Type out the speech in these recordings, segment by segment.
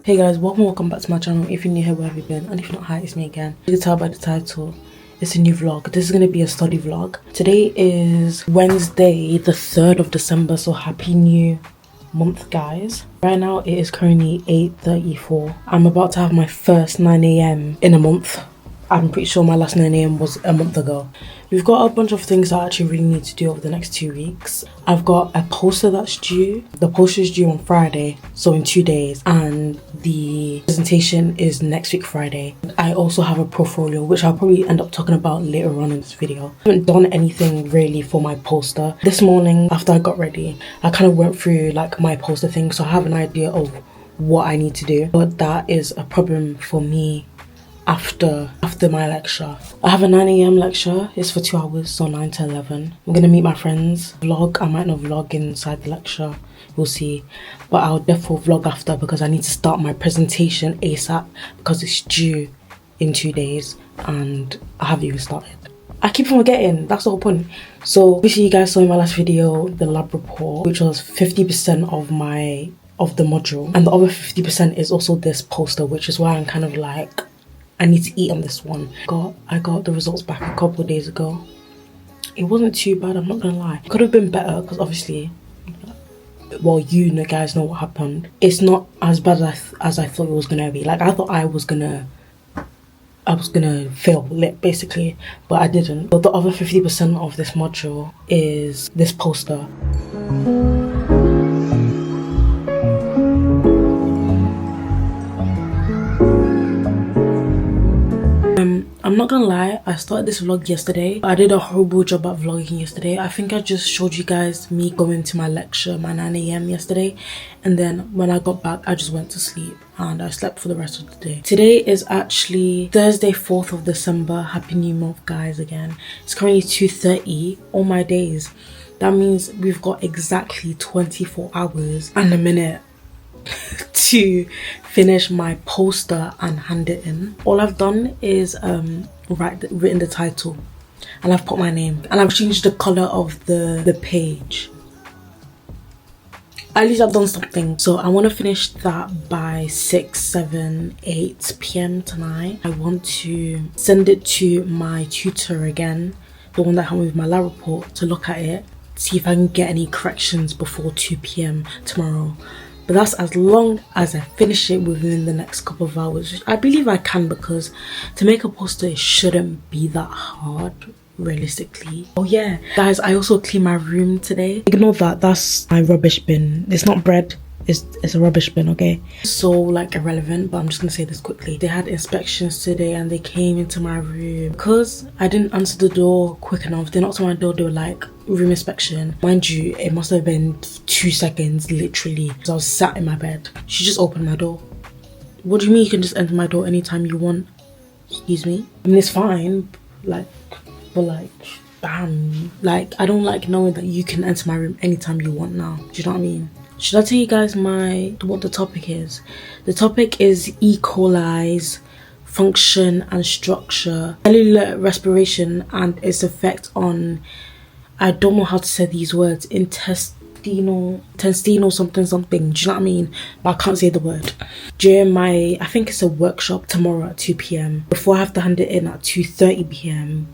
Hey guys, welcome back to my channel. If you're new here, where have you been? And if you're not, hi, it's me again. You can tell by the title, it's a new vlog. This is going to be a study vlog. Today is Wednesday, the 3rd of December, so happy new month, guys. Right now, it is currently 8:34. I'm about to have my first 9 a.m. in a month. I'm pretty sure my last 9 a.m. was a month ago. We've got a bunch of things that I actually really need to do over the next 2 weeks. I've got a poster that's due. The poster is due on Friday, so in 2 days. And the presentation is next week, Friday. I also have a portfolio, which I'll probably end up talking about later on in this video. I haven't done anything really for my poster. This morning, after I got ready, I kind of went through like my poster thing, so I have an idea of what I need to do. But that is a problem for me after my lecture. I have a 9 a.m. lecture. It's for 2 hours, so 9 to 11. I'm gonna meet my friends, vlog. I might not vlog inside the lecture, we'll see, but I'll definitely vlog after because I need to start my presentation ASAP because it's due in 2 days and I haven't even started. I keep forgetting, that's the whole point. So obviously you guys saw in my last video the lab report, which was 50% of the module, and the other 50% is also this poster, which is why I'm kind of like, I need to eat on this one. I got the results back a couple of days ago. It wasn't too bad, I'm not gonna lie. It could have been better because obviously, well, you guys know what happened. It's not as bad as I thought it was gonna be. Like I thought I was gonna fail lit basically, but I didn't. But the other 50% of this module is this poster. I'm not gonna lie, I started this vlog yesterday. I did a horrible job at vlogging yesterday. I think I just showed you guys me going to my lecture, my 9 a.m. yesterday, and then when I got back I just went to sleep and I slept for the rest of the day. Today is actually Thursday, 4th of December. Happy new month, guys. Again, it's currently 2:30 on my days. That means we've got exactly 24 hours and a minute to finish my poster and hand it in. All I've done is written the title and I've put my name and I've changed the color of the page. At least I've done something. So I want to finish that by 6, 7, 8 p.m. tonight. I want to send it to my tutor again, the one that helped me with my lab report, to look at it, see if I can get any corrections before 2 p.m. tomorrow. But that's as long as I finish it within the next couple of hours. I believe I can, because to make a poster, it shouldn't be that hard, realistically. Oh yeah, guys, I also cleaned my room today. Ignore that, that's my rubbish bin. It's not bread, it's a rubbish bin, okay? So like irrelevant, but I'm just gonna say this quickly. They had inspections today and they came into my room. Because I didn't answer the door quick enough, they knocked on my door, they were like, room inspection. Mind you, it must have been 2 seconds, literally. So I was sat in my bed. She just opened my door. What do you mean you can just enter my door anytime you want? Excuse me? I mean, it's fine, like, but like, bam. Like, I don't like knowing that you can enter my room anytime you want now. Do you know what I mean? Should I tell you guys what the topic is? The topic is E. coli's function and structure, cellular respiration and its effect on, I don't know how to say these words, intestinal something. Do you know what I mean? But I can't say the word. During my, I think it's a workshop tomorrow at 2 p.m. Before I have to hand it in at 2:30 p.m.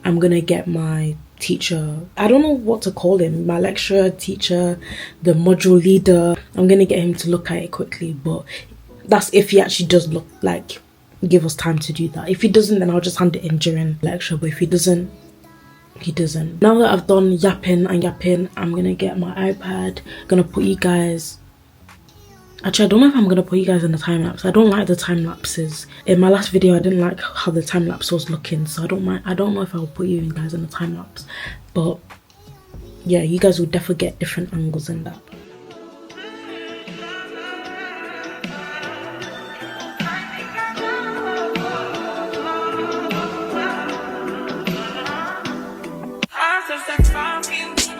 I'm gonna get my teacher, I don't know what to call him, my lecturer, teacher, the module leader. I'm gonna get him to look at it quickly, but that's if he actually does look, like, give us time to do that. If he doesn't, then I'll just hand it in during lecture, but if he doesn't, he doesn't. Now that I've done yapping, I'm gonna get my iPad, gonna put you guys, actually I don't know if I'm gonna put you guys in the time lapse. I don't like the time lapses. In my last video I didn't like how the time lapse was looking, so I don't know if I'll put you guys in the time lapse, but yeah, you guys will definitely get different angles in that.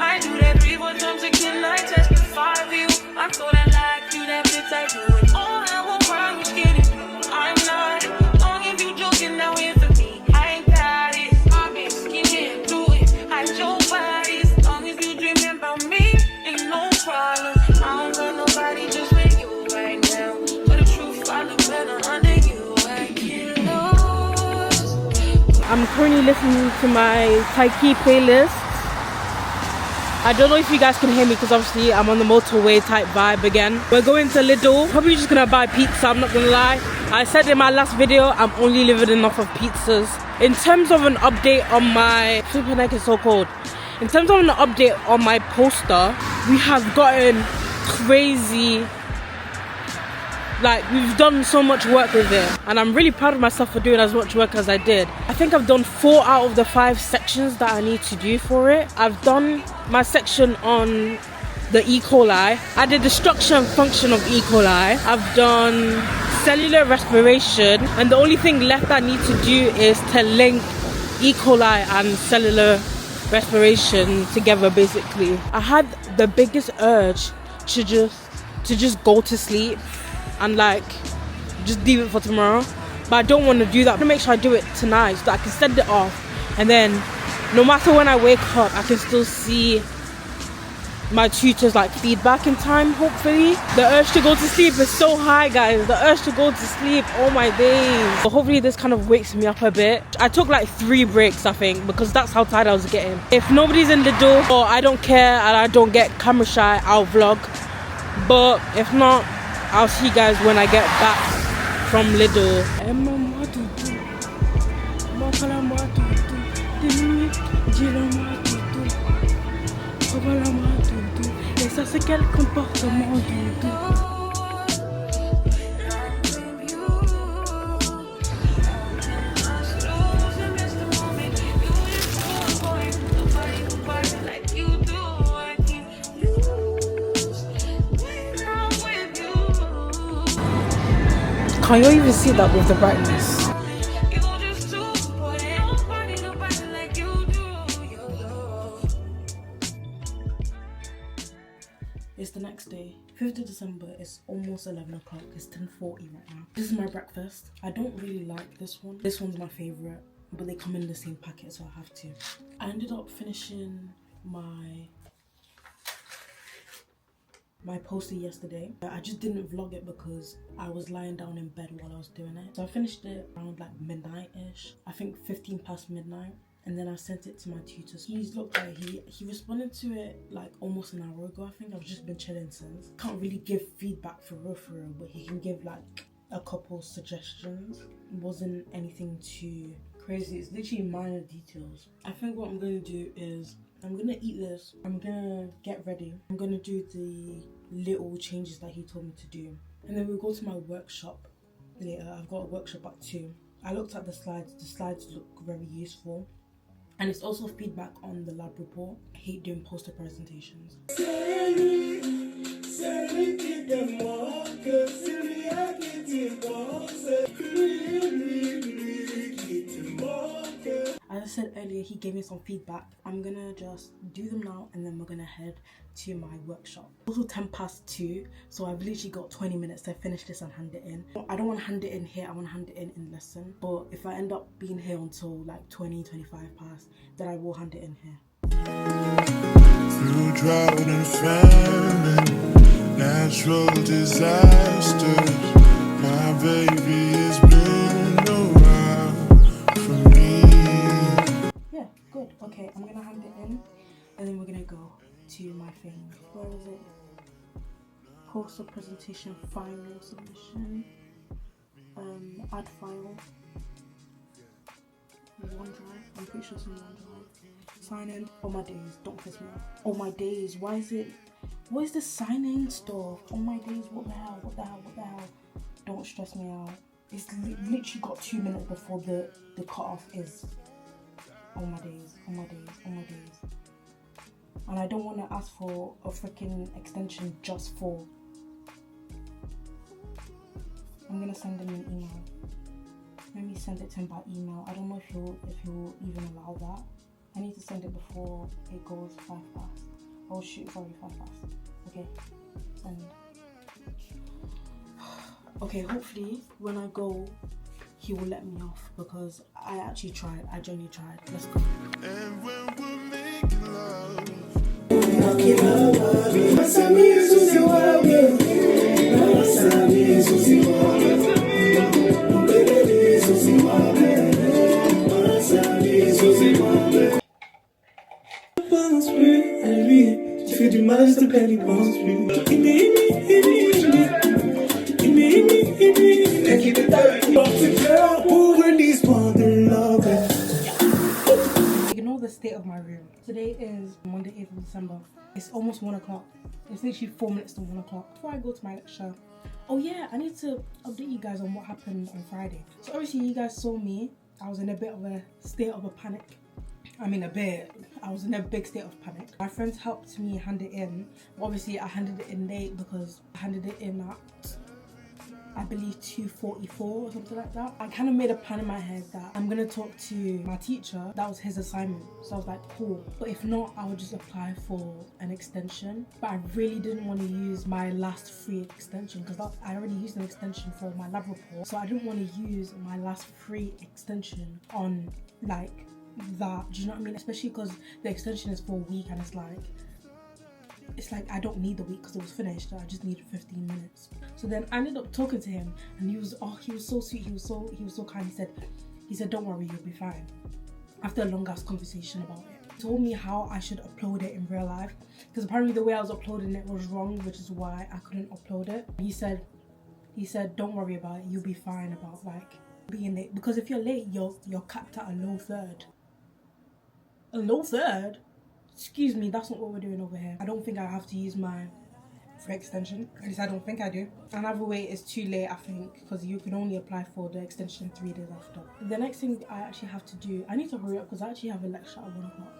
I do that 3 more times again, I testify for you. I thought I liked you, that bitch I do it all. I won't promise kidding. I'm not long if you joking now here for me. I ain't got it. I've been skinny and do it. I show bodies. Long as you dreaming about me, ain't no problem. I'm currently listening to my Taiki playlist. I don't know if you guys can hear me because obviously I'm on the motorway type vibe again. We're going to Lidl. Probably just gonna buy pizza, I'm not gonna lie. I said in my last video, I'm only living off of pizzas. In terms of an update on my... Super neck is so cold. In terms of an update on my poster, we have gotten crazy. Like, we've done so much work with it. And I'm really proud of myself for doing as much work as I did. I think I've done 4 out of the 5 sections that I need to do for it. I've done my section on the E. coli. I did the structure and function of E. coli. I've done cellular respiration. And the only thing left I need to do is to link E. coli and cellular respiration together, basically. I had the biggest urge to just go to sleep and like just leave it for tomorrow, but I don't want to do that. I'm gonna make sure I do it tonight so that I can send it off, and then no matter when I wake up I can still see my tutors like feedback in time, hopefully. The urge to go to sleep is so high, guys. The urge to go to sleep, oh my days. But hopefully this kind of wakes me up a bit. I took like 3 breaks, I think, because that's how tired I was getting. If nobody's in the door or I don't care and I don't get camera shy, I'll vlog. But if not, I'll see you guys when I get back from Lidl. Et ça c'est quel comportement doudou? Can you even see that with the brightness? It's the next day, 5th of December, it's almost 11 o'clock, it's 10:40 right now. This is my breakfast. I don't really like this one. This one's my favourite, but they come in the same packet, so I have to. I ended up finishing my poster yesterday. I just didn't vlog it because I was lying down in bed while I was doing it. So I finished it around like midnight-ish. I think 15 past midnight. And then I sent it to my tutors. He's looked like he responded to it like almost an hour ago, I think. I've just been chilling since. Can't really give feedback for real, but he can give like a couple suggestions. It wasn't anything too crazy. It's literally minor details. I think what I'm gonna do is I'm gonna eat this. I'm gonna get ready. I'm gonna do the little changes that he told me to do. And then we'll go to my workshop later. I've got a workshop at 2. I looked at the slides. The slides look very useful. And it's also feedback on the lab report. I hate doing poster presentations. As I said earlier, he gave me some feedback. I'm gonna just do them now and then we're gonna head to my workshop. Also 10 past 2, so I've literally got 20 minutes to finish this and hand it in. I don't want to hand it in here, I want to hand it in lesson. But if I end up being here until like 20-25 past, then I will hand it in here. Through drought and famine, natural disasters, my baby has been around for me. Yeah, good. Okay, I'm gonna hand it in and then we're gonna go to my thing. Where is it? Poster presentation, final submission, add file, OneDrive. I'm pretty sure it's in OneDrive. Sign in. Oh my days, don't piss me off. Oh my days, what is this sign in stuff? Oh my days, what the hell? Don't stress me out. It's literally got 2 minutes before the cutoff is. Oh my days. And I don't want to ask for a freaking extension just for. I'm gonna send him an email. Let me send it to him by email. I don't know if he'll even allow that. I need to send it before it goes 5 past. Oh shoot, sorry, 5 past. Okay, send. Okay, hopefully when I go, he will let me off because I actually tried. I genuinely tried. Let's go. And when we're making love, Tu fais du mal, s'il te plaît, n'y pense plus. Ignore the state of my room. Today is Monday, 8th of December. It's almost 1 o'clock. It's literally 4 minutes to 1 o'clock. Before I go to my lecture, oh yeah, I need to update you guys on what happened on Friday. So obviously you guys saw me. I was in a bit of a state of a panic. I was in a big state of panic. My friends helped me hand it in. Obviously I handed it in late because I handed it in at, I believe, 2:44 or something like that. I kind of made a plan in my head that I'm gonna talk to my teacher. That was his assignment. So I was like, cool. But if not, I would just apply for an extension. But I really didn't want to use my last free extension because I already used an extension for my lab report. So I didn't want to use my last free extension on like that. Do you know what I mean? Especially because the extension is for a week and it's like I don't need the week because it was finished. I just needed 15 minutes. So then I ended up talking to him and he was so sweet. He was so kind. He said don't worry, you'll be fine. After a long ass conversation about it, he told me how I should upload it in real life because apparently the way I was uploading it was wrong, which is why I couldn't upload it. He said don't worry about it, you'll be fine about like being late, because if you're late you're capped at a low third. A low third? Excuse me, that's not what we're doing over here. I don't think I have to use my free extension. At least I don't think I do. Another way is too late, I think, because you can only apply for the extension 3 days after. The next thing I actually have to do, I need to hurry up because I actually have a lecture at 1 o'clock.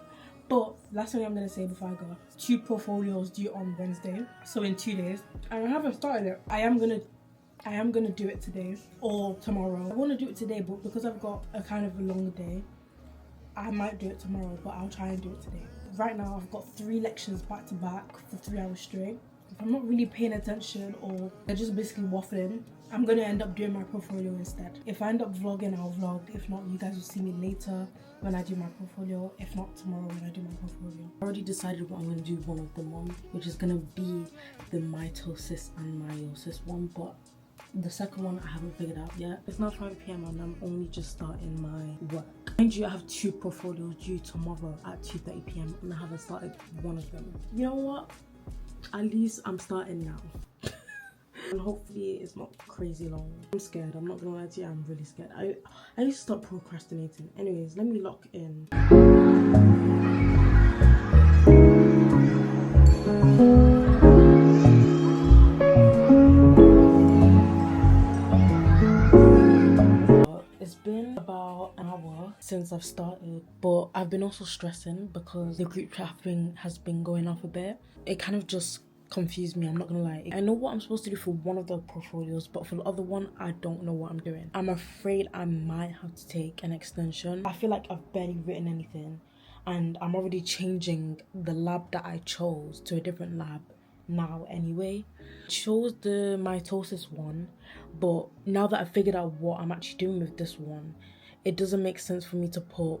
But last thing I'm going to say before I go, 2 portfolios due on Wednesday, so in 2 days. And I haven't started it. I am gonna do it today or tomorrow. I want to do it today, but because I've got a kind of a long day, I might do it tomorrow, but I'll try and do it today. Right now I've got 3 lectures back to back for 3 hours straight. If I'm not really paying attention or they're just basically waffling, I'm gonna end up doing my portfolio instead. If I end up vlogging, I'll vlog. If not, you guys will see me later when I do my portfolio. If not, tomorrow when I do my portfolio. I already decided what I'm gonna do one of them on, which is gonna be the mitosis and meiosis one, but the second one I haven't figured out yet. It's now 5 p.m. and I'm only just starting my work. Mind you, I have 2 portfolios due tomorrow at 2:30 p.m. and I haven't started one of them. You know what? At least I'm starting now. And hopefully it's not crazy long. I'm scared. I'm not gonna lie to you, I'm really scared. I need to stop procrastinating. Anyways, let me lock in. It's been about an hour since I've started, but I've been also stressing because the group chat has been going off a bit. It kind of just confused me, I'm not gonna lie. I know what I'm supposed to do for one of the portfolios, but for the other one, I don't know what I'm doing. I'm afraid I might have to take an extension. I feel like I've barely written anything and I'm already changing the lab that I chose to a different lab now anyway. I chose the mitosis one, but now that I've figured out what I'm actually doing with this one, it doesn't make sense for me to put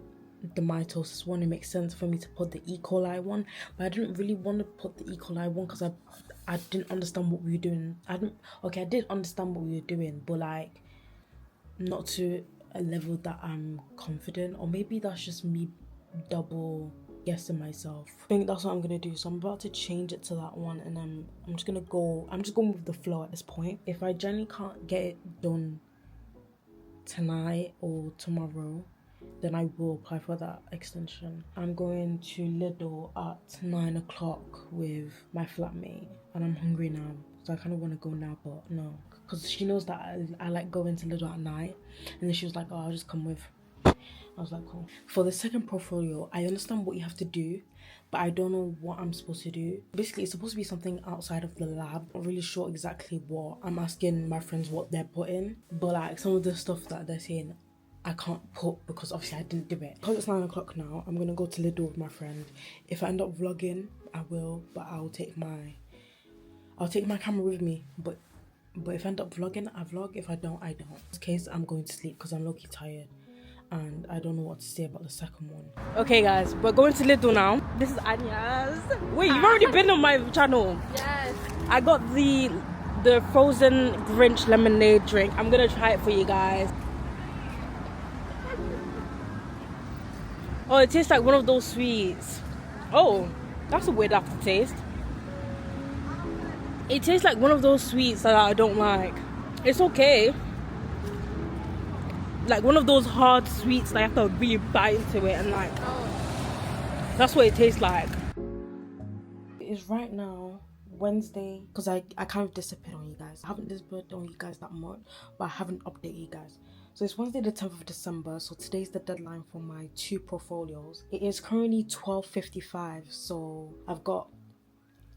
the mitosis one. It makes sense for me to put the E. coli one, but I didn't really want to put the E. coli one because I didn't understand what we were doing. I did understand what we were doing, but like not to a level that I'm confident, or maybe that's just me double guessing myself. I think that's what I'm gonna do. So I'm about to change it to that one, and then I'm just going with the flow at this point. If I generally can't get it done tonight or tomorrow, then I will apply for that extension. I'm going to Lidl at 9 o'clock with my flatmate and I'm hungry now, so I kind of want to go now, but no, because she knows that I like going to Lidl at night, and then she was like, oh, I'll just come with. I was like, cool. For the second portfolio, I understand what you have to do, but I don't know what I'm supposed to do. Basically, it's supposed to be something outside of the lab. I'm not really sure exactly what. I'm asking my friends what they're putting, but like some of the stuff that they're saying, I can't put because obviously I didn't do it. Because it's 9 o'clock now, I'm gonna go to Lidl with my friend. If I end up vlogging, I will, but I'll take my camera with me. But if I end up vlogging, I vlog. If I don't, I don't. In this case, I'm going to sleep because I'm low-key tired. And I don't know what to say about the second one. Okay guys, we're going to Lidl now. This is Anya's. Wait, you've already been on my channel. Yes. I got the frozen Grinch lemonade drink. I'm gonna try it for you guys. Oh, it tastes like one of those sweets. Oh, That's a weird aftertaste. It tastes like one of those sweets that I don't like. It's okay. Like one of those hard sweets that you have to really bite into it and like. That's what it tastes like. It is right now Wednesday, because I kind of disappeared on you guys. I haven't disappeared on you guys that much, but I haven't updated you guys. So it's Wednesday the 10th of December, so today's the deadline for my 2 portfolios. It is currently 12:55, so I've got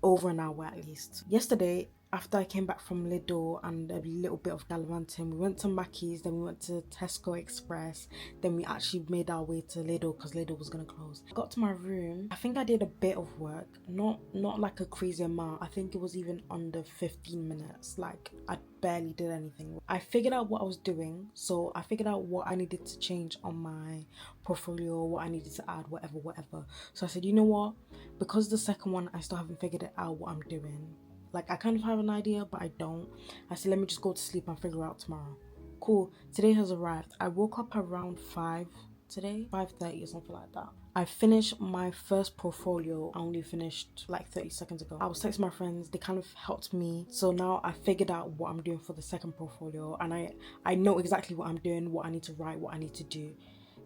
over an hour at least. Yesterday, after I came back from Lidl and a little bit of gallivanting, we went to Mackey's, then we went to Tesco Express, then we actually made our way to Lidl because Lidl was gonna close. I got to my room. I think I did a bit of work, not like a crazy amount. I think it was even under 15 minutes. Like I barely did anything. I figured out what I was doing, so I figured out what I needed to change on my portfolio, what I needed to add, whatever. So I said, you know what? Because the second one, I still haven't figured it out what I'm doing. Like, I kind of have an idea, but I don't. I said, let me just go to sleep and figure out tomorrow. Cool. Today has arrived. I woke up around 5 today, 5:30 or something like that. I finished my first portfolio. I only finished like 30 seconds ago. I was texting my friends. They kind of helped me. So now I figured out what I'm doing for the second portfolio. And I know exactly what I'm doing, what I need to write, what I need to do.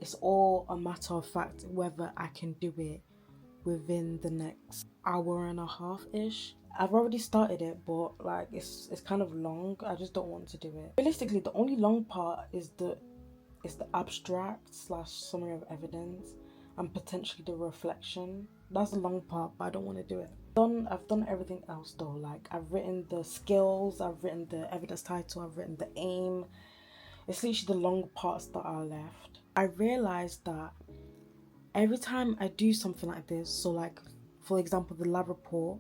It's all a matter of fact whether I can do it within the next hour and a half-ish. I've already started it, but like it's kind of long. I just don't want to do it. Realistically, the only long part is the abstract / summary of evidence and potentially the reflection. That's the long part, but I don't want to do it. I've done everything else though. Like I've written the skills, I've written the evidence title, I've written the aim. It's literally the long parts that are left. I realized that every time I do something like this, so like for example the lab report,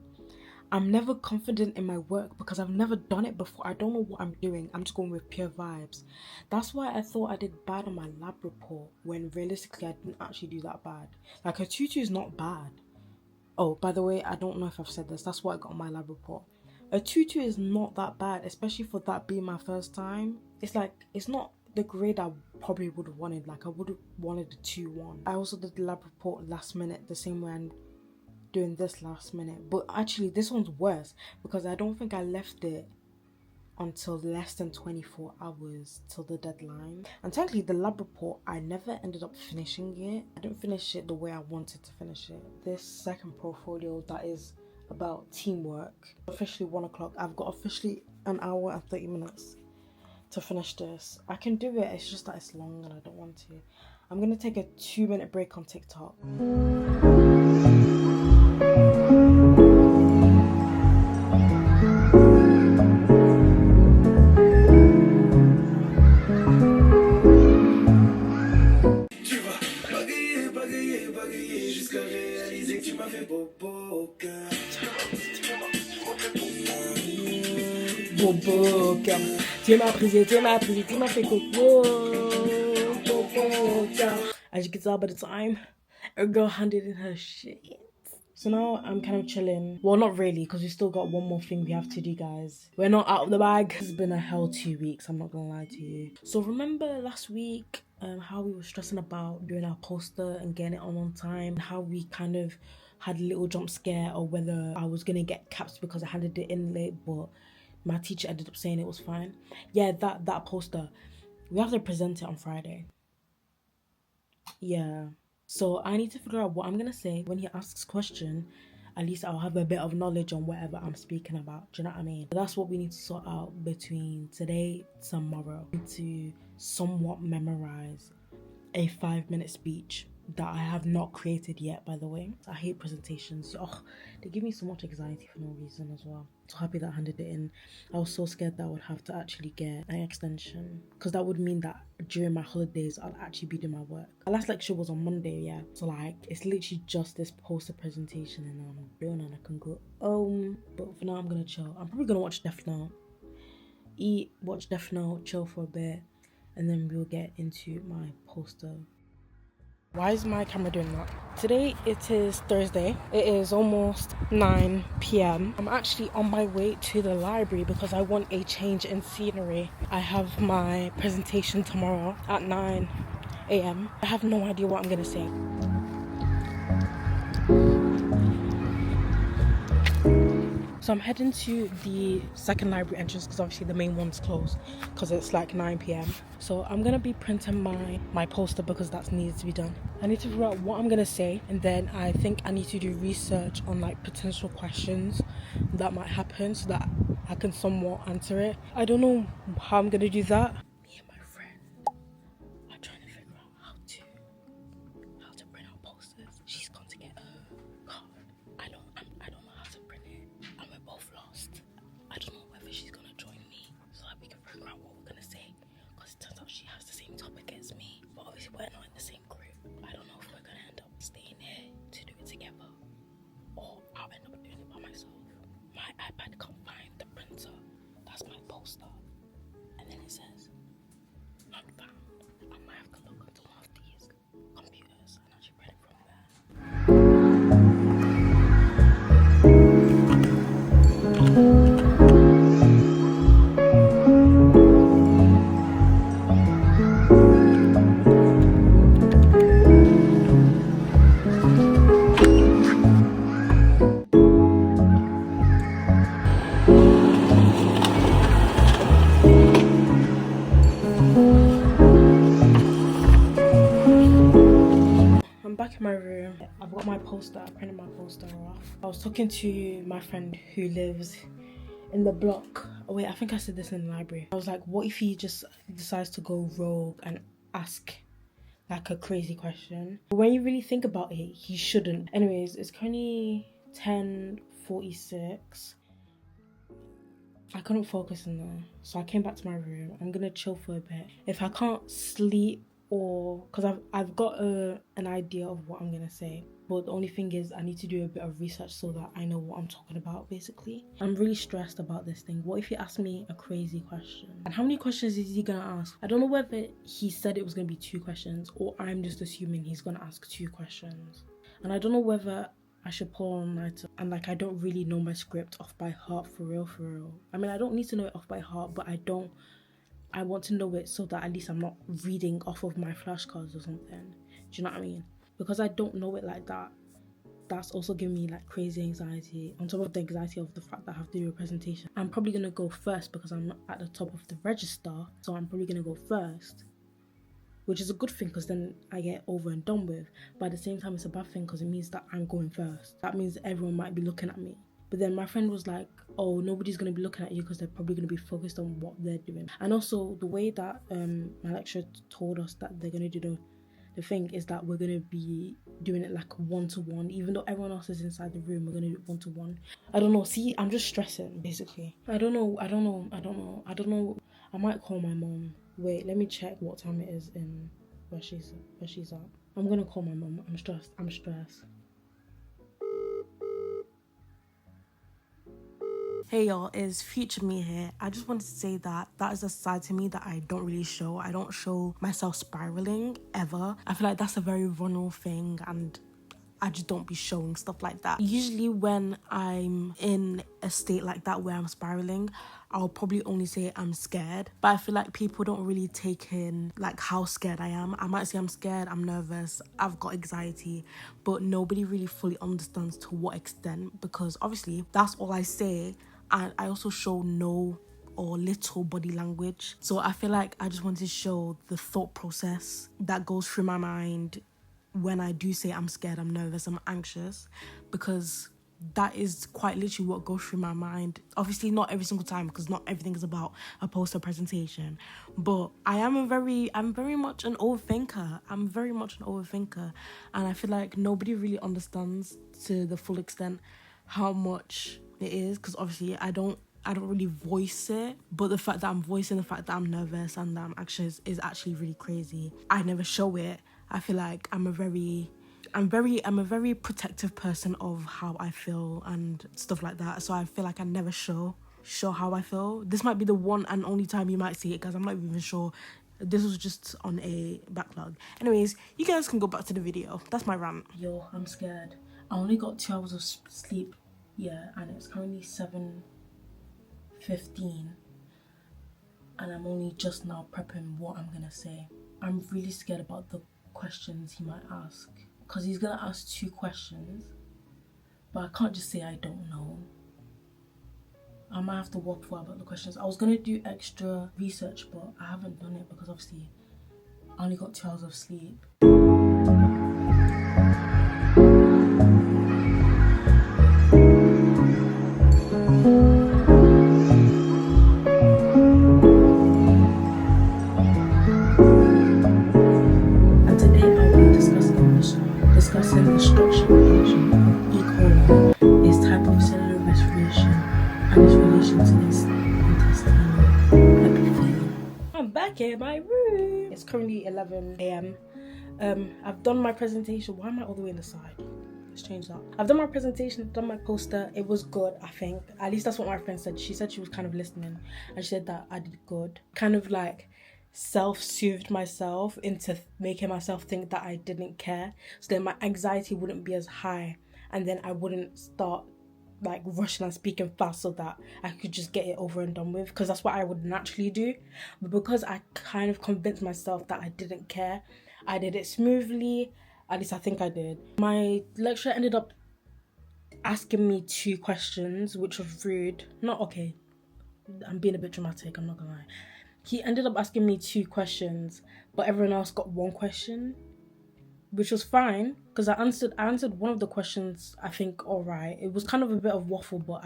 I'm never confident in my work because I've never done it before. I don't know what I'm doing. I'm just going with pure vibes. That's why I thought I did bad on my lab report when realistically I didn't actually do that bad. Like a tutu is not bad. Oh, by the way, I don't know if I've said this. That's what I got on my lab report. A tutu is not that bad, especially for that being my first time. It's like, it's not the grade I probably would have wanted. Like I would have wanted a 2-1. I also did the lab report last minute, the same way I'm doing this last minute, but actually this one's worse because I don't think I left it until less than 24 hours till the deadline. And technically the lab report, I never ended up finishing it. I didn't finish it the way I wanted to finish it. This second portfolio that is about teamwork, officially 1 o'clock. I've got officially an hour and 30 minutes to finish this. I can do it, it's just that it's long and I don't want to. I'm gonna take a 2-minute break on TikTok. Bobo, tu m'as pris, tu m'as fait coco. As you can tell by the time, a girl handed in her shit. So now I'm kind of chilling. Well, not really, because we still got one more thing we have to do, guys. We're not out of the bag. It's been a hell 2 weeks, I'm not gonna lie to you. So remember last week how we were stressing about doing our poster and getting it on time, how we kind of had a little jump scare or whether I was gonna get caps because I handed it in late, but my teacher ended up saying it was fine. Yeah, that poster, we have to present it on Friday. Yeah, so I need to figure out what I'm gonna say when he asks question. At least I'll have a bit of knowledge on whatever I'm speaking about. Do you know what I mean? That's what we need to sort out between today tomorrow, to somewhat memorize a 5-minute speech that I have not created yet, by the way. I hate presentations. Oh, they give me so much anxiety for no reason as well. So happy that I handed it in. I was so scared that I would have to actually get an extension, because that would mean that during my holidays I'll actually be doing my work. My last lecture was on Monday, yeah. So like it's literally just this poster presentation and I'm done and I can go home. But for now I'm gonna chill. I'm probably gonna watch Death Note. Watch Death Note, chill for a bit, and then we'll get into my poster. Why is my camera doing that? Today it is Thursday. It is almost 9 p.m. I'm actually on my way to the library because I want a change in scenery. I have my presentation tomorrow at 9 a.m. I have no idea what I'm gonna say. So I'm heading to the second library entrance because obviously the main one's closed because it's like 9 p.m. So I'm gonna be printing my poster because that needs to be done. I need to figure out what I'm gonna say, and then I think I need to do research on like potential questions that might happen so that I can somewhat answer it. I don't know how I'm gonna do that. Me and my friend are trying to figure out how to print out posters. She's gone to get a card. I don't know how to print it, and we're both lost. I don't know whether she's gonna join me so that we can figure out what we're gonna say, because it turns out she has the same topic as me, but obviously we're not in the same group. I don't know if we're gonna end up staying here to do it together, or I'll end up doing it by myself. My iPad can't find the printer. That's my poster, and then it says not found. I might have to look into one of these computers and actually print it from there. I'm back in my room. I've got my poster. I printed my poster off. I was talking to my friend who lives in the block. Oh wait, I think I said this in the library. I was like, what if he just decides to go rogue and ask like a crazy question? But when you really think about it, he shouldn't. Anyways, it's currently 10:46. I couldn't focus in there, so I came back to my room. I'm gonna chill for a bit. If I can't sleep, or because I've got an idea of what I'm gonna say, but the only thing is I need to do a bit of research so that I know what I'm talking about. Basically, I'm really stressed about this thing. What if he asked me a crazy question? And how many questions is he gonna ask? I don't know whether he said it was gonna be 2 questions, or I'm just assuming he's gonna ask 2 questions. And I don't know whether I should pull all nighter, and like I don't really know my script off by heart for real. I mean, I don't need to know it off by heart, but I want to know it so that at least I'm not reading off of my flashcards or something. Do you know what I mean? Because I don't know it like that, that's also giving me like crazy anxiety on top of the anxiety of the fact that I have to do a presentation. I'm probably gonna go first because I'm at the top of the register, so I'm probably gonna go first, which is a good thing because then I get over and done with. But at the same time, it's a bad thing because it means that I'm going first. That means everyone might be looking at me. But then my friend was like, oh, nobody's going to be looking at you because they're probably going to be focused on what they're doing. And also the way that my lecturer told us that they're going to do the thing is that we're going to be doing it like one-to-one. Even though everyone else is inside the room, we're going to do it one-to-one. I don't know. See, I'm just stressing, basically. I don't know. I might call my mom. Wait, let me check what time it is in where she's at. I'm gonna call my mom. I'm stressed. Hey y'all, it's future me here. I just wanted to say that is a side to me that I don't really show. I don't show myself spiraling ever. I feel like that's a very vulnerable thing, and I just don't be showing stuff like that. Usually when I'm in a state like that where I'm spiraling, I'll probably only say I'm scared. But I feel like people don't really take in like how scared I am. I might say I'm scared, I'm nervous, I've got anxiety, but nobody really fully understands to what extent, because obviously that's all I say, and I also show no or little body language. So I feel like I just wanted to show the thought process that goes through my mind when I do say I'm scared, I'm nervous, I'm anxious, because that is quite literally what goes through my mind. Obviously not every single time, because not everything is about a poster presentation, but I'm very much an overthinker. And I feel like nobody really understands to the full extent how much it is, because obviously I don't really voice it, but the fact that I'm voicing the fact that I'm nervous and that I'm anxious is actually really crazy. I never show it. I feel like I'm a very protective person of how I feel and stuff like that. So I feel like I never show how I feel. This might be the one and only time you might see it, guys. I'm not even sure. This was just on a backlog. Anyways, you guys can go back to the video. That's my rant. Yo, I'm scared. I only got 2 hours of sleep. Yeah, and it's currently 7:15. And I'm only just now prepping what I'm gonna say. I'm really scared about the questions he might ask, because he's gonna ask 2 questions, but I can't just say I don't know. I might have to waffle about the questions. I was gonna do extra research, but I haven't done it because obviously I only got 2 hours of sleep. And today I'll be discussing the structure and function of E. coli, its type of cellular respiration, and its relation to its intestinal epithelium. I'm back in my room. It's currently 11 a.m. I've done my presentation. Why am I all the way on the side? Let's change that. I've done my presentation, done my poster. It was good, I think. At least that's what my friend said. She said she was kind of listening and she said that I did good. Kind of like self-soothed myself into making myself think that I didn't care. So then my anxiety wouldn't be as high and then I wouldn't start like rushing and speaking fast so that I could just get it over and done with, because that's what I would naturally do. But because I kind of convinced myself that I didn't care, I did it smoothly. At least I think I did. My lecturer ended up asking me 2 questions, which was rude. Not okay. I'm being a bit dramatic, I'm not gonna lie. He ended up asking me 2 questions, but everyone else got 1 question, which was fine because I answered one of the questions, I think, all right. It was kind of a bit of waffle, but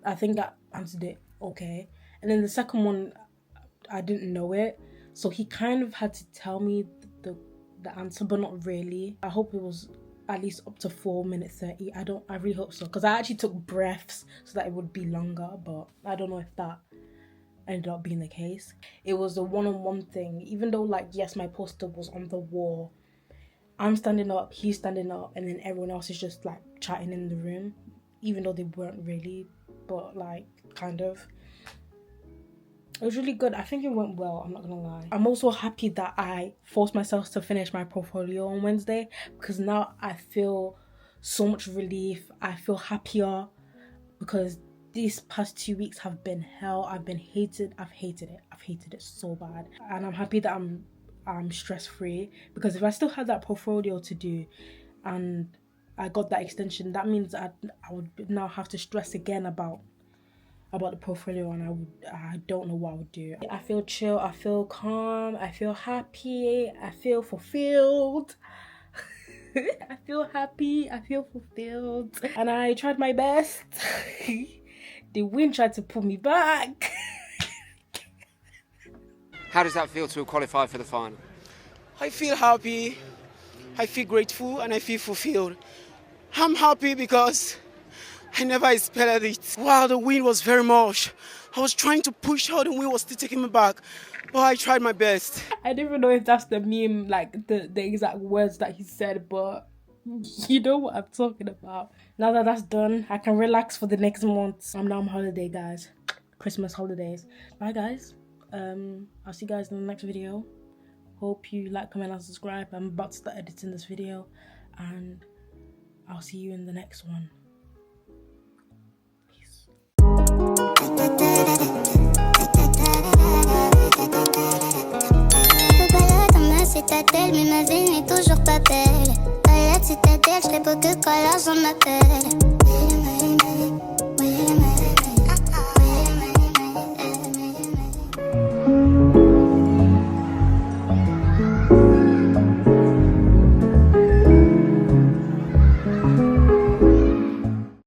I think I answered it okay. And then the second one, I didn't know it, so he kind of had to tell me the answer, but not really. I hope it was at least up to 4:30. I really hope so, because I actually took breaths so that it would be longer, but I don't know if that ended up being the case. It was a one-on-one thing, even though like yes, my poster was on the wall. I'm standing up, he's standing up, and then everyone else is just like chatting in the room, even though they weren't really, but like kind of. It was really good. I think it went well, I'm not gonna lie. I'm also happy that I forced myself to finish my portfolio on Wednesday, because now I feel so much relief. I feel happier, because these past 2 weeks have been hell. I've hated it so bad. And I'm happy that I'm stress-free, because if I still had that portfolio to do and I got that extension, that means I would now have to stress again about the portfolio, and I don't know what I would do. I feel chill, I feel calm, I feel happy, I feel fulfilled. I feel happy, I feel fulfilled, and I tried my best. The wind tried to pull me back. How does that feel to qualify for the final? I feel happy, I feel grateful, and I feel fulfilled. I'm happy because I never expected it. Wow, the wind was very much. I was trying to push out, the wind was still taking me back. But I tried my best. I don't even know if that's the meme, like the exact words that he said, but you know what I'm talking about. Now that that's done, I can relax for the next month. I'm now on holiday, guys. Christmas holidays. Bye, guys. I'll see you guys in the next video. Hope you like, comment, and subscribe. I'm about to start editing this video, and I'll see you in the next one. Peace. Citadelle, mais ma vie n'est toujours pas belle. À la citadelle, je serai beau que quand l'argent m'appelle.